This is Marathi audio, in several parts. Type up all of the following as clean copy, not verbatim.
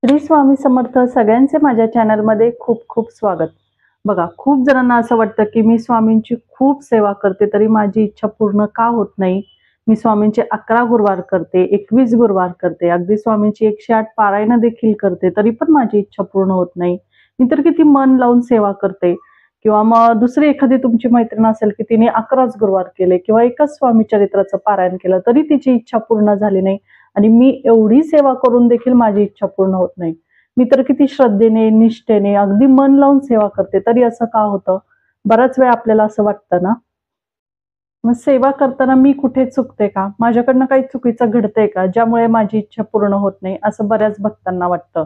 श्री स्वामी समर्थ सगळ्यांचे माझ्या चॅनलमध्ये खूप खूप स्वागत. बघा, खूप जणांना असं वाटतं की मी स्वामींची खूप सेवा करते तरी माझी इच्छा पूर्ण का होत नाही. मी स्वामींचे 11 गुरुवार करते, 21 गुरुवार करते, अगदी स्वामींची 108 पारायण देखील करते तरी पण माझी इच्छा पूर्ण होत नाही. मी तर किती मन लावून सेवा करते. किंवा मग दुसरी एखादी तुमची मैत्रीण असेल की तिने 11च गुरुवार केले किंवा एकच स्वामी चरित्राचं पारायण केलं तरी तिची इच्छा पूर्ण झाली नाही. आणि मी एवढी सेवा करून देखील माझी इच्छा पूर्ण होत नाही. मी तर किती श्रद्धेने, निष्ठेने, अगदी मन लावून सेवा करते, तरी असं का होतं? बराच वेळ आपल्याला असं वाटतं ना. मग सेवा करताना मी कुठे चुकते का? माझ्याकडनं काही चुकीचं घडतंय का? ज्यामुळे माझी इच्छा पूर्ण होत नाही, असं बऱ्याच भक्तांना वाटतं.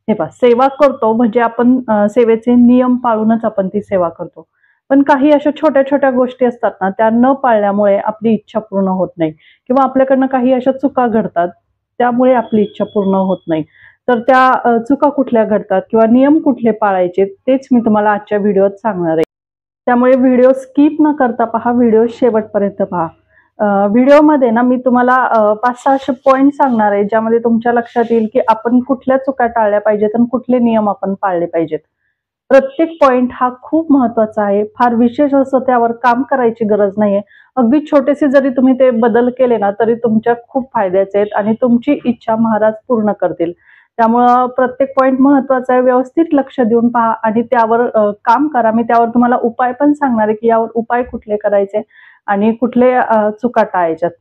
हे पहा, सेवा करतो म्हणजे आपण सेवेचे नियम पाळूनच आपण ती सेवा करतो. पण काही अशा छोट्या-छोट्या गोष्टी असतात ना, त्या न पाळल्यामुळे आपली इच्छा पूर्ण होत नाही किंवा आपल्याकडनं काही अशा चुका घडतात, त्यामुळे आपली इच्छा पूर्ण होत नाही. तर त्या चुका कुठल्या घडतात किंवा नियम कुठले पाळायचे, तेच मी तुम्हाला आजच्या व्हिडिओत सांगणार आहे. त्यामुळे व्हिडिओ स्किप न करता पहा, व्हिडिओ शेवटपर्यंत पहा. व्हिडिओमध्ये ना मी तुम्हाला 5-6 असे पॉइंट सांगणार आहे, ज्यामध्ये तुमच्या लक्षात येईल की आपण कुठल्या चुका टाळल्या पाहिजेत आणि कुठले नियम आपण पाळले पाहिजेत. प्रत्येक पॉइंट हा खूप महत्वाचा आहे. फार विशेष असं त्यावर काम करायची गरज नाहीये. अगदी छोटेसे जरी तुम्ही ते बदल केले ना, तरी तुमच्या खूप फायद्याचे आहेत आणि तुमची इच्छा महाराज पूर्ण करतील. त्यामुळं प्रत्येक पॉइंट महत्वाचा आहे. व्यवस्थित लक्ष देऊन पहा आणि त्यावर काम करा. मी त्यावर तुम्हाला उपाय पण सांगणार आहे, की यावर उपाय कुठले करायचे आणि कुठले चुका टाळायच्यात.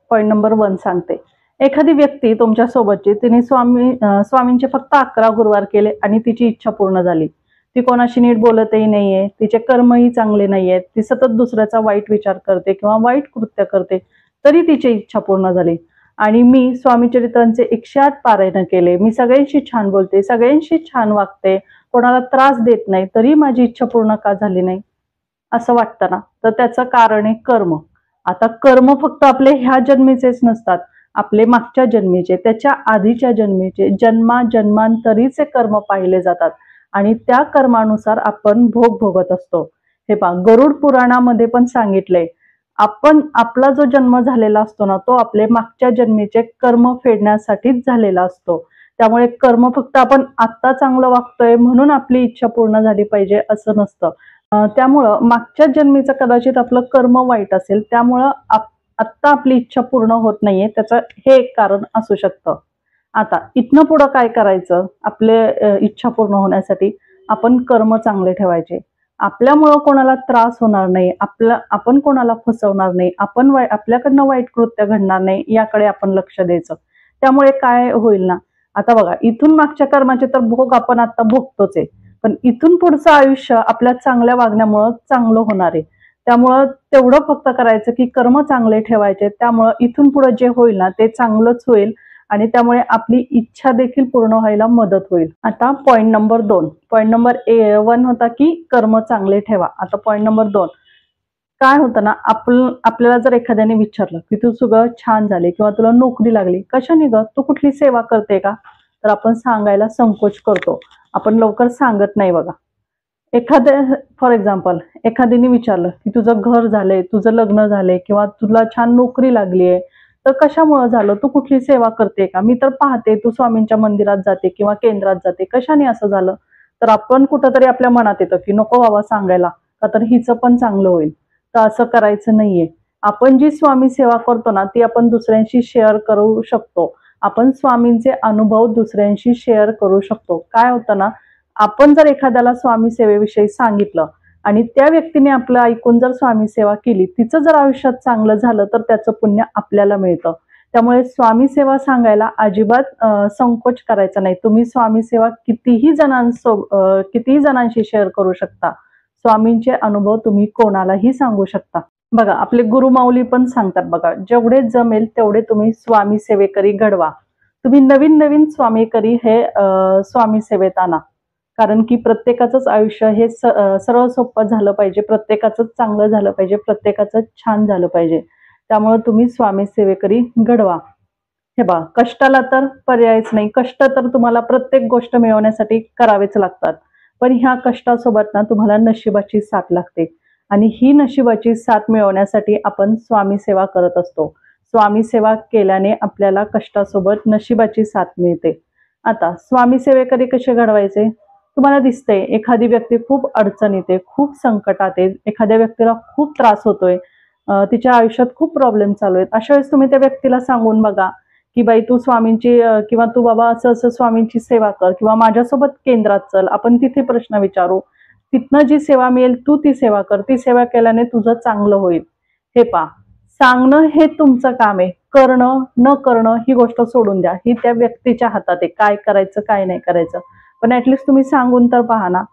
पॉइंट नंबर 1 सांगते. एखादी व्यक्ती तुमच्या सोबतची तिने स्वामींचे फक्त 11 गुरुवार केले आणि तिची इच्छा पूर्ण झाली. ती कोणाशी नीट बोलतही नाहीये, तिचे कर्मही चांगले नाहीयेत, ती सतत दुसऱ्याचा वाईट विचार करते किंवा वाईट कृत्य करते, तरी तिची इच्छा पूर्ण झाली. आणि मी स्वामी चरित्रांचे 108 पारायण केले, मी सगळ्यांशी छान बोलते, सगळ्यांशी छान वागते, कोणाला त्रास देत नाही, तरी माझी इच्छा पूर्ण का झाली नाही? असं वाटतं ना, तर त्याचं कारण आहे कर्म. आता कर्म फक्त आपले ह्या जन्मीचेच नसतात, आपले मागच्या जन्मीचे, त्याच्या आधीच्या जन्मीचे, जन्माजन्मांतरीचे कर्म पाहिले जातात आणि त्या कर्मानुसार आपण भोग भोगत असतो. हे पहा, गरुड पुराणामध्ये पण सांगितलंय, आपण आपला जो जन्म झालेला असतो ना, तो आपले मागच्या जन्मीचे कर्म फेडण्यासाठीच झालेला असतो. त्यामुळे कर्म फक्त आपण आत्ता चांगलं वागतोय म्हणून आपली इच्छा पूर्ण झाली पाहिजे असं नसतं. त्यामुळं मागच्या जन्मीचं कदाचित आपलं कर्म वाईट असेल, त्यामुळं आत्ता आपली इच्छा पूर्ण होत नाहीये, त्याचं हे एक कारण असू शकतं. आता इथनं पुढं काय करायचं? आपले इच्छा पूर्ण होण्यासाठी आपण कर्म चांगले ठेवायचे. आपल्यामुळं कोणाला त्रास होणार नाही, आपण कोणाला फसवणार नाही, आपल्याकडनं वाईट कृत्य घडणार नाही, याकडे आपण लक्ष द्यायचं. त्यामुळे काय होईल ना, आता बघा, इथून मागच्या कर्माचे तर भोग आपण आता भोगतोच आहे. पण इथून पुढचं आयुष्य आपल्या चांगल्या वागण्यामुळं चांगलं होणार आहे. त्यामुळं तेवढं फक्त करायचं की कर्म चांगले ठेवायचे. त्यामुळं इथून पुढे जे होईल ना, ते चांगलंच होईल आणि त्यामुळे आपली इच्छा देखील पूर्ण व्हायला मदत होईल. आता पॉइंट नंबर 2. पॉइंट नंबर 1 होता की कर्म चांगले ठेवा. आता पॉइंट नंबर 2. काय होतं ना, आपल्याला जर एखाद्याने विचारलं की तू सगळं छान झाले किंवा तुला नोकरी लागली, कशाने ग? तू कुठली सेवा करते का? तर आपण सांगायला संकोच करतो. आपण लवकर सांगत नाही बघा. एखाद्या फॉर एक्झाम्पल एखाद्याने विचारलं की तुझं घर झालंय, तुझं लग्न झालंय किंवा तुला छान नोकरी लागली आहे, तर कशामुळं झालं? तू कुठली सेवा करते का? मी तर पाहते तू स्वामींच्या मंदिरात जाते किंवा केंद्रात जाते, कशाने असं झालं? तर आपण कुठंतरी आपल्या मनात येतं की नको बाबा सांगायला, का तर हिचं पण चांगलं होईल. तर असं करायचं नाहीये. आपण जी स्वामी सेवा करतो ना, ती आपण दुसऱ्यांशी शेअर करू शकतो. आपण स्वामींचे अनुभव दुसऱ्यांशी शेअर करू शकतो. काय होतं ना, आपण जर एखाद्याला स्वामी सेवेविषयी सांगितलं आणि त्या व्यक्तीने आपलं ऐकून जर स्वामी सेवा केली, तिचं जर आयुष्यात चांगलं झालं, तर त्याचं पुण्य आपल्याला मिळतं. त्यामुळे स्वामी सेवा सांगायला अजिबात संकोच करायचा नाही. तुम्ही स्वामी सेवा कितीही जणांशी शेअर करू शकता. स्वामींचे अनुभव तुम्ही कोणालाही सांगू शकता. बघा, आपले गुरुमाऊली पण सांगतात बघा, जेवढे जमेल तेवढे तुम्ही स्वामी सेवेकरी घडवा. तुम्ही नवीन-नवीन स्वामीकरी हे स्वामी सेवेत आणा. कारण की प्रत्येकाचंच आयुष्य हे सरळ सोपं झालं पाहिजे, प्रत्येकाचंच चांगलं झालं पाहिजे, प्रत्येकाचं छान झालं पाहिजे. त्यामुळे तुम्ही स्वामी सेवेकरी घडवा. हे पहा, कष्टाला तर पर्यायच नाही. कष्ट तर तुम्हाला प्रत्येक गोष्ट मिळवण्यासाठी करावेच लागतात. पण ह्या कष्टासोबत ना तुम्हाला नशिबाची साथ लागते आणि ही नशिबाची साथ मिळवण्यासाठी आपण स्वामी सेवा करत असतो. स्वामी सेवा केल्याने आपल्याला कष्टासोबत नशिबाची साथ मिळते. आता स्वामी सेवेकरी कसे घडवायचे? तुम्हाला दिसतंय एखादी व्यक्ती खूप अडचणीत आहे, खूप संकटात आहे, एखाद्या व्यक्तीला खूप त्रास होतोय, तिच्या आयुष्यात खूप प्रॉब्लेम चालू आहेत. अशा वेळेस तुम्ही त्या व्यक्तीला सांगून बघा, की बाई तू स्वामींची किंवा तू बाबा असं असं स्वामींची सेवा कर किंवा माझ्यासोबत केंद्रात चल. आपण तिथे प्रश्न विचारू. तिथनं जी सेवा मिळेल तू ती सेवा कर. ती सेवा केल्याने तुझं चांगलं होईल. हे पहा, सांगणं हे तुमचं काम आहे. करणं न करणं ही गोष्ट सोडून द्या. ही त्या व्यक्तीच्या हातात आहे. काय करायचं काय नाही करायचं. पण ऍटलिस्ट तुम्ही सांगून तर पहा ना.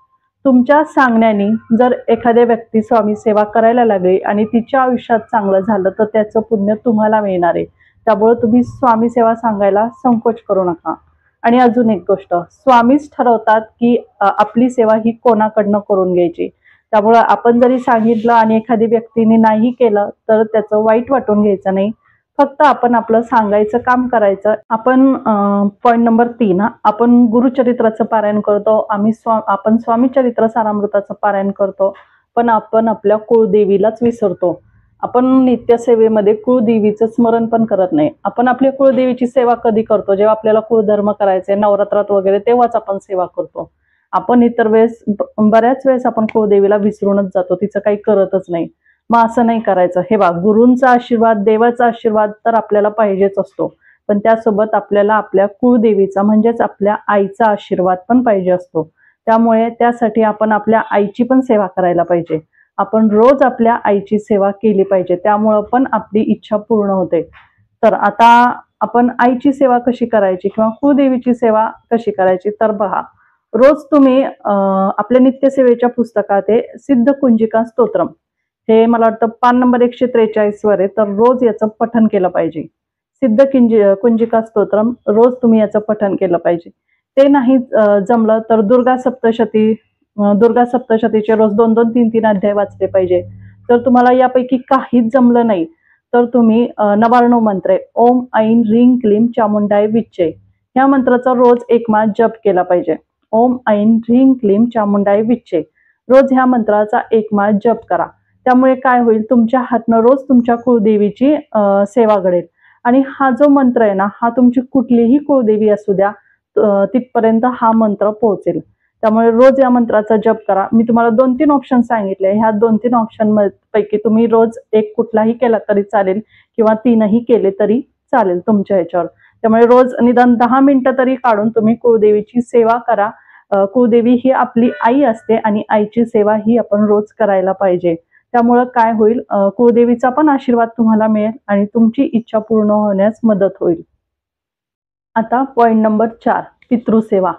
तुमच्या सांगण्याने जर एखाद्या व्यक्ती स्वामी सेवा करायला लागली आणि तिच्या आयुष्यात चांगलं झालं तर त्याचं पुण्य तुम्हाला मिळणार आहे. त्यामुळे तुम्ही स्वामी सेवा सांगायला संकोच करू नका. आणि अजून एक गोष्ट, स्वामीच ठरवतात की आपली सेवा ही कोणाकडनं करून घ्यायची. त्यामुळे आपण जरी सांगितलं आणि एखादी व्यक्तीने नाही केलं तर त्याचं वाईट वाटून घ्यायचं नाही. फक्त आपण आपलं सांगायचं काम करायचं. आपण पॉइंट नंबर 3, आपण गुरुचरित्राचं पारायण करतो, आपण स्वामी चरित्र सारामृताचं पारायण करतो, पण आपण आपल्या कुळदेवीलाच विसरतो. आपण नित्यसेवेमध्ये कुळदेवीचं स्मरण पण करत नाही. आपण आपल्या कुळदेवीची सेवा कधी करतो? जेव्हा आपल्याला कुळधर्म करायचे, नवरात्रात वगैरे, तेव्हाच आपण सेवा करतो. आपण इतर वेळेस बऱ्याच वेळेस आपण कुळदेवीला विसरूनच जातो, तिचं काही करतच नाही. मग असं नाही करायचं. हे बघ, गुरूंचा आशीर्वाद, देवाचा आशीर्वाद तर आपल्याला पाहिजेच असतो, पण त्यासोबत आपल्याला आपल्या कुळदेवीचा म्हणजेच आपल्या आईचा आशीर्वाद पण पाहिजे असतो. त्यामुळे त्यासाठी आपण आपल्या आईची पण सेवा करायला पाहिजे. आपण रोज आपल्या आईची सेवा केली पाहिजे. त्यामुळं पण आपली इच्छा पूर्ण होते. तर आता आपण आईची सेवा कशी करायची किंवा कुळदेवीची सेवा कशी करायची तर बघा, रोज तुम्ही आपल्या नित्यसेवेच्या पुस्तकात आहे सिद्ध कुंजिका स्तोत्रम, हे मला वाटतं पान नंबर 143 वर आहे. तर रोज याचं पठण केलं पाहिजे. सिद्ध कुंजिका स्तोत्रम रोज तुम्ही याचं पठण केलं पाहिजे. ते नाही जमलं तर दुर्गा सप्तशतीचे रोज 2-2, 3-3 अध्याय वाचले पाहिजे. तर तुम्हाला यापैकी काहीच जमलं नाही तर तुम्ही नवार्णव मंत्र आहे ओम ऐन ह्रीं क्लीं चामुंडाय विच्चे, या मंत्राचा रोज 1 मास जप केला पाहिजे. ओम ऐन ह्रीं क्लीं चामुंडाय विच्चे, रोज ह्या मंत्राचा 1 मास जप करा. त्यामुळे काय होईल, तुमच्या हातनं रोज तुमच्या कुळदेवीची सेवा घडेल. आणि हा जो मंत्र आहे ना, हा तुमची कुठलीही कुळदेवी असू द्या, तिथपर्यंत हा मंत्र पोहोचेल. त्यामुळे रोज या मंत्राचा जप करा. मी तुम्हाला 2-3 ऑप्शन सांगितले. ह्या 2-3 ऑप्शन पैकी तुम्ही रोज एक कुठलाही केला तरी चालेल किंवा 3ही केले तरी चालेल तुमच्या ह्याच्यावर. त्यामुळे रोज निदान 10 मिनिटं तरी काढून तुम्ही कुळदेवीची सेवा करा. कुळदेवी ही आपली आई असते आणि आईची सेवा ही आपण रोज करायला पाहिजे. त्यामुळं काय होईल, कुळदेवीचा पण आशीर्वाद तुम्हाला मिळेल आणि तुमची इच्छा पूर्ण होण्यास मदत होईल. आता पॉइंट नंबर 4, पितृसेवा.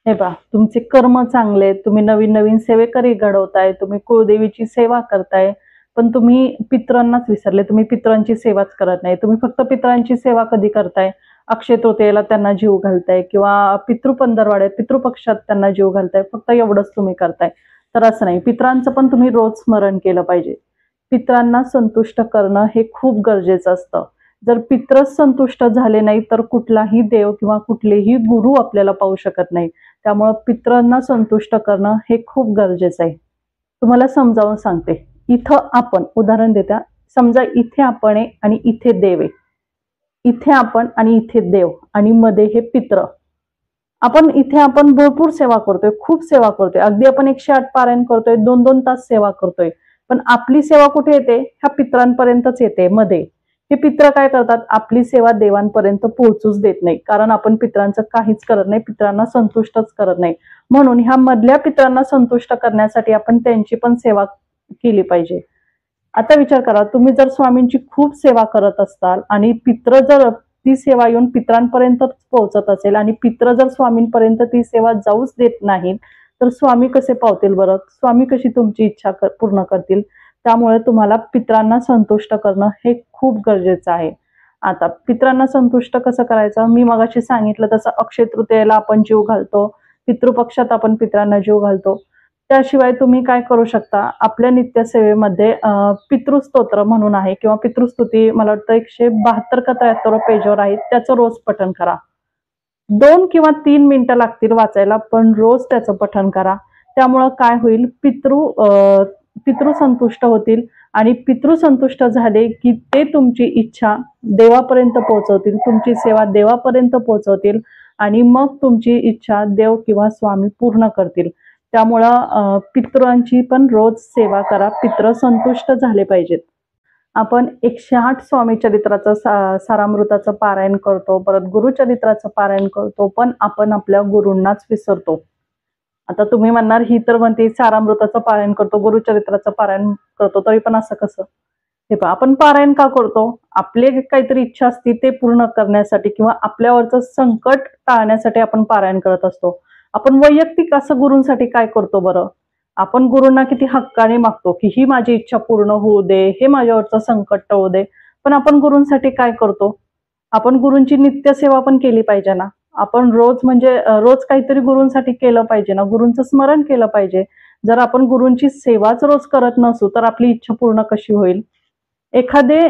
हे पहा, तुमचे कर्म चांगले, तुम्ही नवीन नवीन सेवेकरी घडवताय, तुम्ही कुळदेवीची सेवा करताय, पण तुम्ही पितरांनाच विसरले. तुम्ही पितरांची सेवाच करत नाही. तुम्ही फक्त पितरांची सेवा कधी करताय? अक्षय तृतीयेला त्यांना जीव घालताय किंवा पितृपंधरवाड्यात पितृपक्षात त्यांना जीव घालताय, फक्त एवढंच तुम्ही करताय. तर असं नाही, पितरांचं पण तुम्ही रोज स्मरण केलं पाहिजे. पितरांना संतुष्ट करणं हे खूप गरजेचं असतं. जर पित्रच संतुष्ट झाले नाही तर कुठलाही देव किंवा कुठलेही गुरु आपल्याला पाहू शकत नाही. त्यामुळे पितरांना संतुष्ट करणं हे खूप गरजेचं आहे. तुम्हाला समजावून सांगते. इथं आपण उदाहरण देत्या, समजा इथे आपण आहे आणि इथे देव आहे. इथे आपण आणि इथे देव आणि मध्ये हे पित्र. इथे आपण भरपूर सेवा करतोय, खूप सेवा करतोय. अगदी आपण 108 पारायण करतोय, 2-2 तास सेवा करतोय. पण आपली सेवा कुठे येते? ह्या पित्रांपर्यंतच येते मध्ये. हे पित्र काय करतात? आपली सेवा देवांपर्यंत पोहोचूच देत नाही. कारण आपण पित्रांचं काहीच करत नाही, पित्रांना संतुष्टच करत नाही. म्हणून ह्या मधल्या पित्रांना संतुष्ट करण्यासाठी आपण त्यांची पण सेवा केली पाहिजे. आता विचार करा, तुम्ही जर स्वामींची खूप सेवा करत असाल आणि पित्र जर ती सेवा येऊन पित्रांपर्यंत पोहोचत असेल आणि पित्र जर स्वामींपर्यंत ती सेवा जाऊच देत नाहीत, तर स्वामी कसे पावतील बरं? स्वामी कशी तुमची इच्छा पूर्ण करतील? त्यामुळे तुम्हाला पित्रांना संतुष्ट करणं हे खूप गरजेचं आहे. आता पित्रांना संतुष्ट कसं करायचं? मी मगाशी सांगितलं तसं अक्षय तृतीयेला आपण जीव घालतो, पितृपक्षात आपण पित्रांना जीव घालतो. त्याशिवाय तुम्ही काय करू शकता, आपल्या नित्यसेवेमध्ये पितृस्तोत्र म्हणून आहे किंवा पितृस्तुती, मला वाटतं 172 का 73 पेजवर आहे, त्याचं रोज पठण करा. 2 किंवा 3 मिनिटं लागतील वाचायला, पण रोज त्याचं पठण करा. त्यामुळं काय होईल, पितृ संतुष्ट होतील आणि पितृ संतुष्ट झाले की ते तुमची इच्छा देवापर्यंत पोहोचवतील, तुमची सेवा देवापर्यंत पोहोचवतील आणि मग तुमची इच्छा देव किंवा स्वामी पूर्ण करतील। त्यामुळं पितरांची पण रोज सेवा करा, पित्र संतुष्ट झाले पाहिजेत। आपण 108 स्वामी चरित्राचं सारामृताचं पारायण करतो, परत गुरुचरित्राचं पारायण करतो, पण आपण आपल्या गुरूंनाच विसरतो। आता तुम्ही म्हणणार ही तर म्हणते सारामृताचं पारायण करतो, गुरुचरित्राचं पारायण करतो, तरी पण असं कसं? हे पहा, आपण पारायण का करतो? आपले काहीतरी इच्छा असते ते पूर्ण करण्यासाठी किंवा आपल्यावरचं संकट टाळण्यासाठी आपण पारायण करत असतो। आपण वैयक्तिक असं गुरूंसाठी काय करतो बरं? आपण गुरूंना किती हक्काने मागतो की ही माझी इच्छा पूर्ण होऊ दे, हे माझ्यावरचं संकट टळू दे, पण आपण गुरूंसाठी काय करतो? आपण गुरूंची नित्यसेवा पण केली पाहिजे ना। आपण रोज म्हणजे रोज काहीतरी गुरूंसाठी केलं पाहिजे ना, गुरूंचं स्मरण केलं पाहिजे। जर आपण गुरूंची सेवाच रोज करत नसू तर आपली इच्छा पूर्ण कशी होईल? एखादे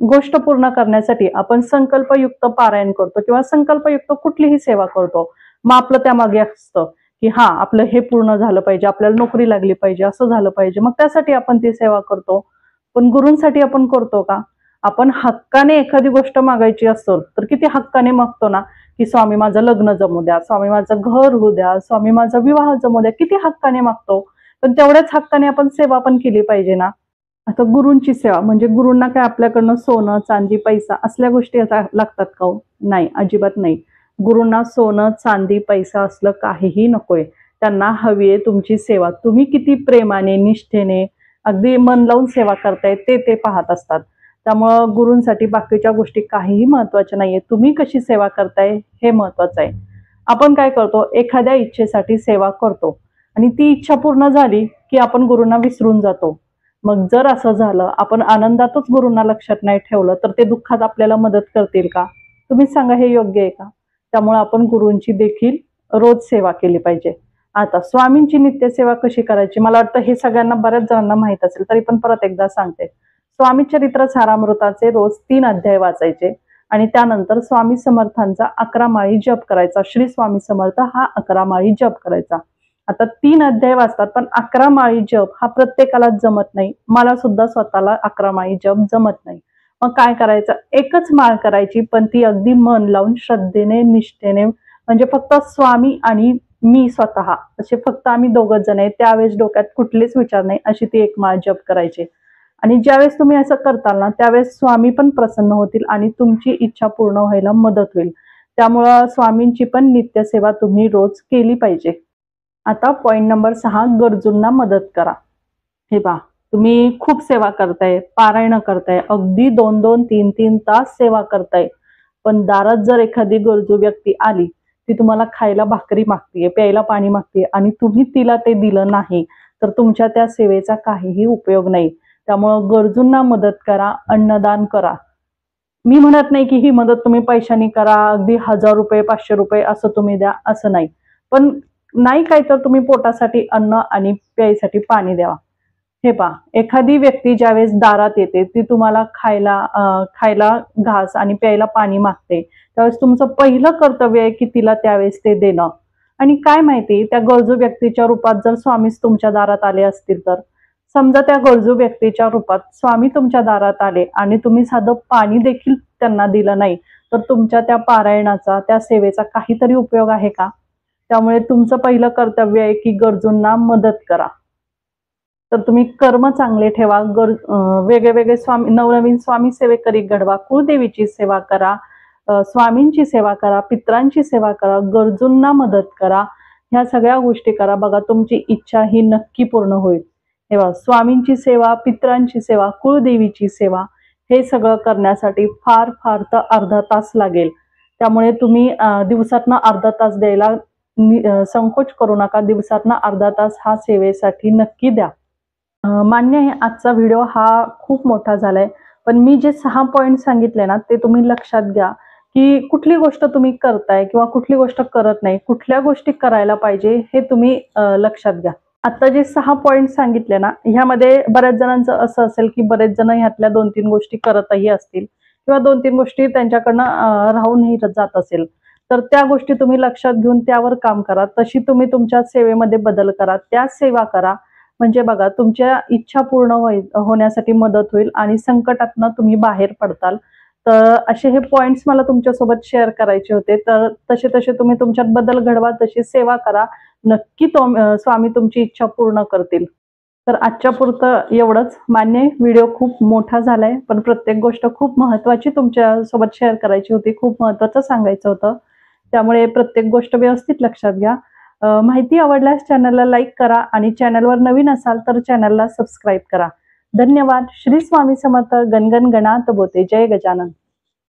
गोष्ट पूर्ण करण्यासाठी आपण संकल्पयुक्त पारायण करतो किंवा संकल्पयुक्त कुठलीही सेवा करतो। मग आपलं त्यामागे असतं की हा आपलं हे पूर्ण झालं पाहिजे, आपल्याला नोकरी लागली पाहिजे, असं झालं पाहिजे, मग त्यासाठी आपण ती सेवा करतो। पण गुरूंसाठी आपण करतो का? आपण हक्काने एखादी गोष्ट मागायची असेल तर किती हक्काने मागतो ना, की स्वामी माझं लग्न जमू द्या, स्वामी माझं घर होऊ द्या, स्वामी माझा विवाह जमू द्या, किती हक्काने मागतो। पण तेवढ्याच हक्काने आपण सेवा पण केली पाहिजे ना। आता गुरूंची सेवा म्हणजे गुरूंना काय आपल्याकडनं सोनं, चांदी, पैसा असल्या गोष्टी लागतात का हो? नाही, अजिबात नाही। गुरूंना सोनं, चांदी, पैसा असलं काहीही नकोय। त्यांना हवी आहे तुमची सेवा। तुम्ही किती प्रेमाने, निष्ठेने, अगदी मन लावून सेवा करताय ते पाहत असतात। त्यामुळं गुरूंसाठी बाकीच्या गोष्टी काहीही महत्त्वाच्या नाहीये। तुम्ही कशी सेवा करताय हे महत्त्वाचं आहे। आपण काय करतो? एखाद्या इच्छेसाठी सेवा करतो आणि ती इच्छा पूर्ण झाली की आपण गुरूंना विसरून जातो। मग जर असं झालं, आपण आनंदातच गुरूंना लक्षात नाही ठेवलं, तर ते दुःखात आपल्याला मदत करतील का? तुम्हीच सांगा, हे योग्य आहे का? त्यामुळे आपण गुरूंची देखील रोज सेवा केली पाहिजे। आता स्वामींची नित्यसेवा कशी करायची? मला वाटतं हे सगळ्यांना बऱ्याच जणांना माहित असेल, तरी पण परत एकदा सांगते। स्वामी चरित्र सारामृताचे रोज 3 अध्याय वाचायचे आणि त्यानंतर स्वामी समर्थांचा 11 माळी जप करायचा। श्री स्वामी समर्थ हा 11 माळी जप करायचा। आता 3 अध्याय वाचतात, पण 11 माळी जप हा प्रत्येकाला जमत नाही। मला सुद्धा स्वतःला 11 माळी जप जमत नाही। मग काय करायचं? एकच माळ करायची, पण ती अगदी मन लावून श्रद्धेने, निष्ठेने, म्हणजे फक्त स्वामी आणि मी स्वतः असे फक्त आम्ही दोघच जण आहे। त्यावेळेस डोक्यात कुठलेच विचार नाही, अशी ती एक माळ जप करायची। आणि ज्यावेळेस तुम्ही असं करताल ना, त्यावेळेस स्वामी पण प्रसन्न होतील आणि तुमची इच्छा पूर्ण व्हायला मदत होईल। त्यामुळं स्वामींची पण नित्यसेवा तुम्ही रोज केली पाहिजे। आता पॉइंट नंबर 6, गरजूंना मदत करा। हे पहा, तुम्ही खूप सेवा करताय, पारायण करताय, अगदी 2-2, 3-3 तास सेवा करताय, पण दारात जर एखादी गरजू व्यक्ती आली, ती तुम्हाला खायला भाकरी मागतीये, प्यायला पाणी मागतीये आणि तुम्ही तिला ते दिलं नाही, तर तुमच्या त्या सेवेचा काहीही उपयोग नाही। त्यामुळं गरजूंना मदत करा, अन्नदान करा। मी म्हणत नाही की ही मदत तुम्ही पैशानी करा, अगदी 1000 रुपये, 500 रुपये असं तुम्ही द्या, असं नाही। पण नाही काय तर तुम्ही पोटासाठी अन्न आणि प्यायसाठी पाणी द्यावा। हे पहा, एखादी व्यक्ती ज्यावेळेस दारात येते, ती तुम्हाला खायला घास आणि प्यायला पाणी मागते, त्यावेळेस तुमचं पहिलं कर्तव्य आहे की तिला त्यावेळेस ते देणं। आणि काय माहिती, त्या गरजू व्यक्तीच्या रूपात जर स्वामीच तुमच्या दारात आले असतील तर? समजा त्या गरजू व्यक्तीच्या रूपात स्वामी तुमच्या दारात आले आणि तुम्ही साधं पाणी देखील त्यांना दिलं नाही, तर तुमच्या त्या पारायणाचा, त्या सेवेचा काहीतरी उपयोग आहे का? त्यामुळे तुमचं पहिलं कर्तव्य आहे की गरजूंना मदत करा। तर तुम्ही कर्म चांगले ठेवा, वेगळे स्वामी, नवनवीन स्वामी सेवेकरी घडवा, कुळदेवीची सेवा करा, स्वामींची सेवा करा, पित्रांची सेवा करा, गरजूंना मदत करा, ह्या सगळ्या गोष्टी करा। बघा, तुमची इच्छा ही नक्की पूर्ण होईल। हे बघा, स्वामींची सेवा, पित्रांची सेवा, कुळदेवीची सेवा, हे सगळं करण्यासाठी फार फार तर अर्धा तास लागेल। त्यामुळे तुम्ही दिवसातनं अर्धा तास द्यायला संकोच करू नका। दिवसातनं अर्धा तास हा सेवेसाठी नक्की द्या। मान्य आहे, आजचा व्हिडिओ हा खूप मोठा झालाय, पण मी जे 6 पॉइंट सांगितले ना, ते तुम्ही लक्षात घ्या की कुठली गोष्ट तुम्ही करताय किंवा कुठली गोष्ट करत नाही, कुठल्या गोष्टी करायला पाहिजे हे तुम्ही लक्षात घ्या। आता जे 6 पॉइंट सांगितले ना, ह्यामध्ये बऱ्याच जणांचं असं असेल की बरेच जण ह्यातल्या 2-3 गोष्टी करतही असतील किंवा 2-3 गोष्टी त्यांच्याकडनं राहूनही जात असेल, तर त्या गोष्टी तुम्ही लक्षात घेऊन त्यावर काम करा। तशी तुम्ही तुमच्या सेवेमध्ये बदल करा, त्या सेवा करा, म्हणजे बघा तुमच्या इच्छा पूर्ण होण्यासाठी मदत होईल आणि संकटातनं तुम्ही बाहेर पडताल। तर असे हे पॉइंट्स मला तुमच्यासोबत शेअर करायचे होते. तर तसे तसे तुम्ही तुमच्यात बदल घडवा, तशी सेवा करा. नक्की स्वामी तुमची इच्छा पूर्ण करतील. तर आजच्या पुरतं एवढंच. मान्य आहे, व्हिडिओ खूप मोठा झालाय, पण प्रत्येक गोष्ट खूप महत्त्वाची तुमच्यासोबत शेअर करायची होती. खूप महत्त्वाचं सांगायचं होतं. त्यामुळे प्रत्येक गोष्ट व्यवस्थित लक्षात घ्या. माहिती आवडल्यास चॅनलला लाईक करा आणि चॅनलवर नवीन असाल तर चॅनलला सबस्क्राईब करा. धन्यवाद. श्री स्वामी समर्थ. गणगण गणात बोते. जय गजानन.